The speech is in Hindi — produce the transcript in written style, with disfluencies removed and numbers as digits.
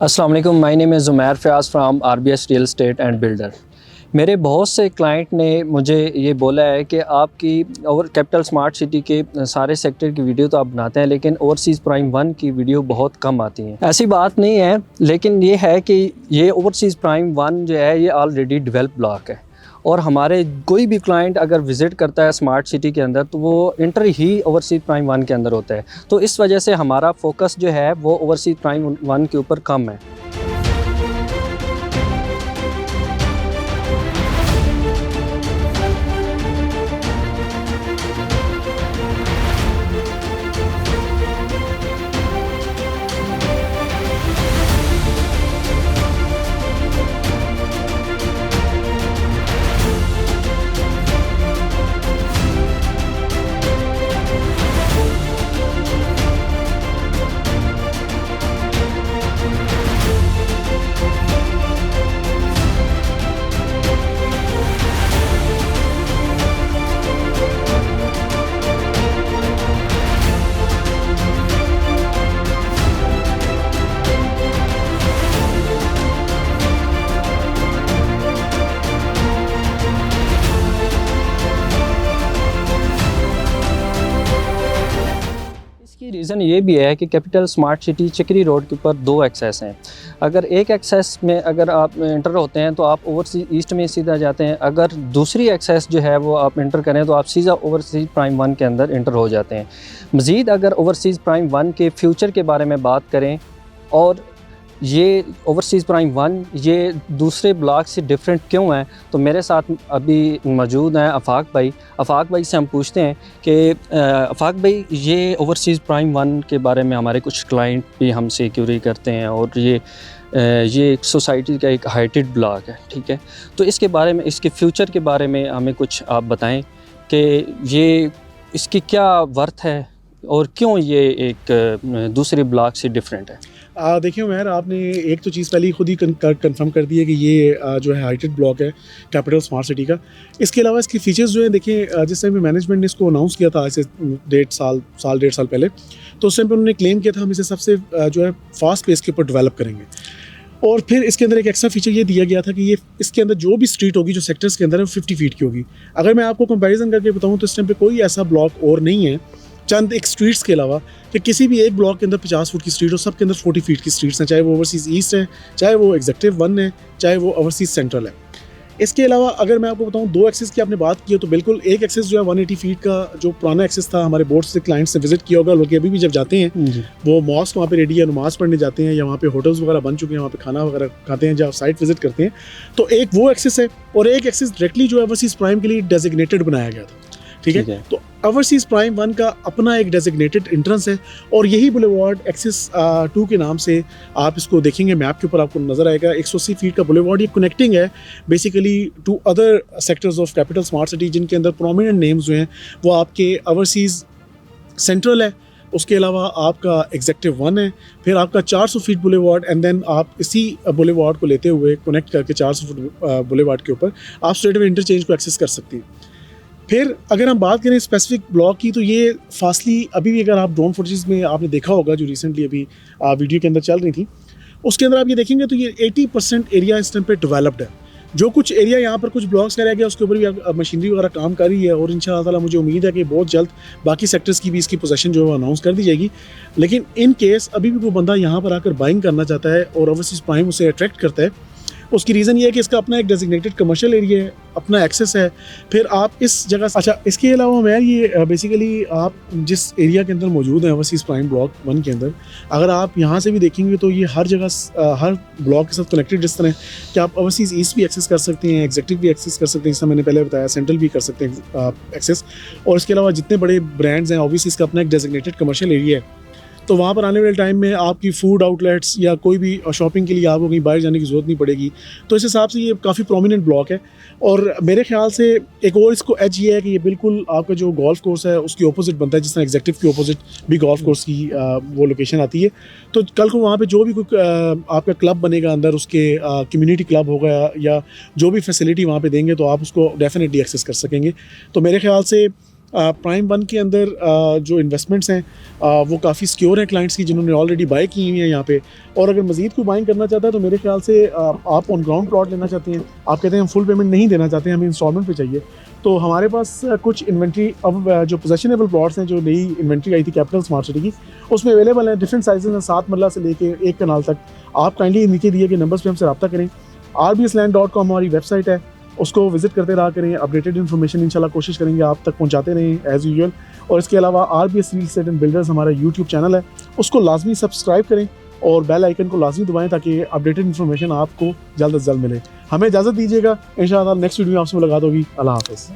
अस्सलाम वालेकुम, my name is Zumair Fayaz from RBS real estate and builder. मेरे बहुत से क्लाइंट ने मुझे ये बोला है कि आपकी और कैपिटल स्मार्ट सिटी के सारे सेक्टर की वीडियो तो आप बनाते हैं, लेकिन ओवरसीज़ प्राइम वन की वीडियो बहुत कम आती हैं। ऐसी बात नहीं है, लेकिन ये है कि ये ओवरसीज़ प्राइम वन जो है ये ऑलरेडी डेवलप ब्लॉक है और हमारे कोई भी क्लाइंट अगर विज़िट करता है स्मार्ट सिटी के अंदर तो वो इंटर ही ओवरसीज़ प्राइम वन के अंदर होता है। तो इस वजह से हमारा फोकस जो है वो ओवरसीज़ प्राइम वन के ऊपर कम है। इसकी रीज़न ये भी है कि कैपिटल स्मार्ट सिटी चक्री रोड के ऊपर दो एक्सेस हैं। अगर एक एक्सेस में अगर आप इंटर होते हैं तो आप ओवरसीज़ ईस्ट में सीधा जाते हैं। अगर दूसरी एक्सेस जो है वो आप इंटर करें तो आप सीधा ओवरसीज़ प्राइम वन के अंदर इंटर हो जाते हैं। मज़ीद अगर ओवरसीज़ प्राइम वन के फ्यूचर के बारे में बात करें और ये ओवरसीज़ प्राइम वन ये दूसरे ब्लॉक से डिफरेंट क्यों है, तो मेरे साथ अभी मौजूद हैं आफाक भाई। आफाक भाई से हम पूछते हैं कि आफाक भाई, ये ओवरसीज़ प्राइम वन के बारे में हमारे कुछ क्लाइंट भी हमसे क्यूरी करते हैं और ये एक सोसाइटी का एक हाइटेड ब्लॉक है, ठीक है। तो इसके बारे में, इसके फ्यूचर के बारे में हमें कुछ आप बताएं कि ये इसकी क्या वर्थ है और क्यों ये एक दूसरे ब्लॉक से डिफरेंट है। देखिए उमैर, आपने एक तो चीज़ पहले ही खुद ही कंफर्म कर दी है कि ये जो है हाइटेड ब्लॉक है कैपिटल स्मार्ट सिटी का। इसके अलावा इसके फीचर्स जो हैं, देखिए जिस टाइम मैनेजमेंट ने इसको अनाउंस किया था ऐसे डेढ़ साल पहले, तो उस टाइम पे उन्होंने क्लेम किया था हम इसे सबसे जो है फास्ट पेस के ऊपर डेवलप करेंगे। और फिर इसके अंदर एक एक्स्ट्रा फीचर ये दिया गया था कि ये इसके अंदर जो भी स्ट्रीट होगी, जो सेक्टर्स के अंदर है, 50 फीट की होगी। अगर मैं आपको कंपैरिजन करके बताऊँ तो इस टाइम पे कोई ऐसा ब्लॉक और नहीं है, चंद एक स्ट्रीट्स के अलावा, कि किसी भी एक ब्लॉक के अंदर 50 फुट की स्ट्रीट हो, सबके अंदर 40 फीट की स्ट्रीट्स हैं, चाहे वो ओवरसीज़ ईस्ट है, चाहे वो एग्जीक्यूटिव वन है, चाहे वो ओवरसीज़ सेंट्रल है। इसके अलावा अगर मैं आपको बताऊं, दो एक्सेस की आपने बात की है, तो बिल्कुल एक एक्सेस जो है 180 फीट का जो पुराना एक्सेस था, हमारे बोर्ड से क्लाइंट्स ने विजिट किया होगा, लोग अभी भी जब जाते हैं वो मॉस्क वहाँ पे रेडी है, नमाज पढ़ने जाते हैं या वहाँ पे होटल्स वगैरह बन चुके हैं, वहाँ पे खाना वगैरह खाते हैं, जब साइट विजिट करते हैं, तो एक वो एक्सेस है और एक एक्सेस डायरेक्टली जो है ओवरसीज़ प्राइम के लिए डेजिग्नेटेड बनाया गया था, ठीक है। तो ओवरसीज़ प्राइम वन का अपना एक डेजिग्नेटेड एंट्रेंस है और यही बुलेवार्ड एक्सिस 2 के नाम से आप इसको देखेंगे मैप के ऊपर आपको नज़र आएगा। 180 फीट का बुलेवार्ड, ये कनेक्टिंग है basically two other sectors of capital smart city, जिनके अंदर प्रोमिनेंट नेम्स जो हैं वो आपके ओवरसीज़ सेंट्रल है, उसके अलावा आपका एग्जीक्यूटिव वन है, फिर आपका 400 फीट बुलेवार्ड, एंड देन आप इसी बुलेवार्ड को लेते हुए कनेक्ट करके 400 फुट बुलेवार्ड के ऊपर आप स्ट्रेट अवे इंटरचेंज को एक्सेस कर सकती हैं। फिर अगर हम बात करें स्पेसिफिक ब्लॉक की, तो ये फासली अभी भी, अगर आप ड्रोन फुटेज में आपने देखा होगा जो रिसेंटली अभी वीडियो के अंदर चल रही थी, उसके अंदर आप ये देखेंगे तो ये 80% एरिया इस टाइम पे डेवलप्ड है। जो कुछ एरिया यहाँ पर कुछ ब्लॉक्स का रह गया, उसके ऊपर भी मशीनरी वगैरह काम कर रही है और इंशाअल्लाह ताला मुझे उम्मीद है कि बहुत जल्द बाकी सेक्टर्स की भी इसकी पोजीशन जो है अनाउंस कर दी जाएगी। लेकिन इन केस अभी भी कोई बंदा यहाँ पर आकर बाइंग करना चाहता है और ओवरसीज़ प्राइम उसे अट्रैक्ट करता है, उसकी रीज़न ये है कि इसका अपना एक डेजिग्नेटेड कमर्शियल एरिया है, अपना एक्सेस है। फिर आप इस जगह, अच्छा इसके अलावा मैं ये बेसिकली आप जिस एरिया के अंदर मौजूद है ओवरसीज़ प्राइम ब्लॉक वन के अंदर, अगर आप यहाँ से भी देखेंगे तो ये हर जगह हर ब्लॉक के साथ कनेक्टेड जिस तरह कि आप ओवरसीज़ ईस्ट भी एक्सेस कर सकते हैं, एग्जीक्यूटिव भी एक्सेस कर सकते हैं, जैसा मैंने पहले बताया, सेंट्रल भी कर सकते हैं एक्सेस। और इसके अलावा जितने बड़े ब्रांड्स हैं, ऑब्वियसली इसका अपना एक डेजिग्नेटेड कमर्शियल एरिया है, तो वहाँ पर आने वाले टाइम में आपकी फूड आउटलेट्स या कोई भी शॉपिंग के लिए आपको कहीं बाहर जाने की ज़रूरत नहीं पड़ेगी। तो इस हिसाब से ये काफ़ी प्रोमिनेंट ब्लॉक है। और मेरे ख्याल से एक और इसको एज ये है कि ये बिल्कुल आपका जो गोल्फ कोर्स है उसकी ऑपोजिट बनता है, जिस तरह एग्जीक्यूटिव की ऑपोजिट भी गोल्फ कोर्स की वो लोकेशन आती है। तो कल को वहाँ पे जो भी कोई आपका क्लब बनेगा अंदर, उसके कम्युनिटी क्लब होगा या जो भी फैसिलिटी वहाँ पे देंगे, तो आप उसको डेफिनेटली एक्सेस कर सकेंगे। तो मेरे ख्याल से प्राइम वन के अंदर जो इन्वेस्टमेंट्स हैं वो काफ़ी सिक्योर हैं क्लाइंट्स की, जिन्होंने ऑलरेडी बाय की हुई हैं यहाँ पे। और अगर मज़ीद कोई बाइंग करना चाहता है तो मेरे ख्याल से आप ऑन ग्राउंड प्लॉट लेना चाहते हैं, आप कहते हैं हम फुल पेमेंट नहीं देना चाहते हैं, हमें इंस्टॉलमेंट पे चाहिए, तो हमारे पास कुछ इन्वेंट्री अब जो पोजेशनेबल प्लॉट्स हैं, जो नई इन्वेंट्री आई थी कैपिटल स्मार्ट सिटी की, उसमें अवेलेबल हैं। डिफरेंट साइजेस हैं, 7 मरला से लेके 1 कनाल तक। आप काइंडली नीचे दिए गए नंबर्स पे हमसे रब्ता करें। rbsland.com हमारी वेबसाइट है, उसको विजिट करते रहा करें। अपडेटेड इन्फॉर्मेशन इंशाल्लाह कोशिश करेंगे आप तक पहुंचाते रहें एज़ यूजुअल। और इसके अलावा RBS real estate and builders हमारा यूट्यूब चैनल है, उसको लाजमी सब्सक्राइब करें और बेल आइकन को लाजमी दबाएं ताकि अपडेटेड इन्फॉर्मेशन आपको जल्द से जल्द मिले। हमें इजाज़त दीजिएगा, इंशाल्लाह नेक्स्ट वीडियो में आपसे मुलाकात होगी। अल्लाह हाफ़िज़।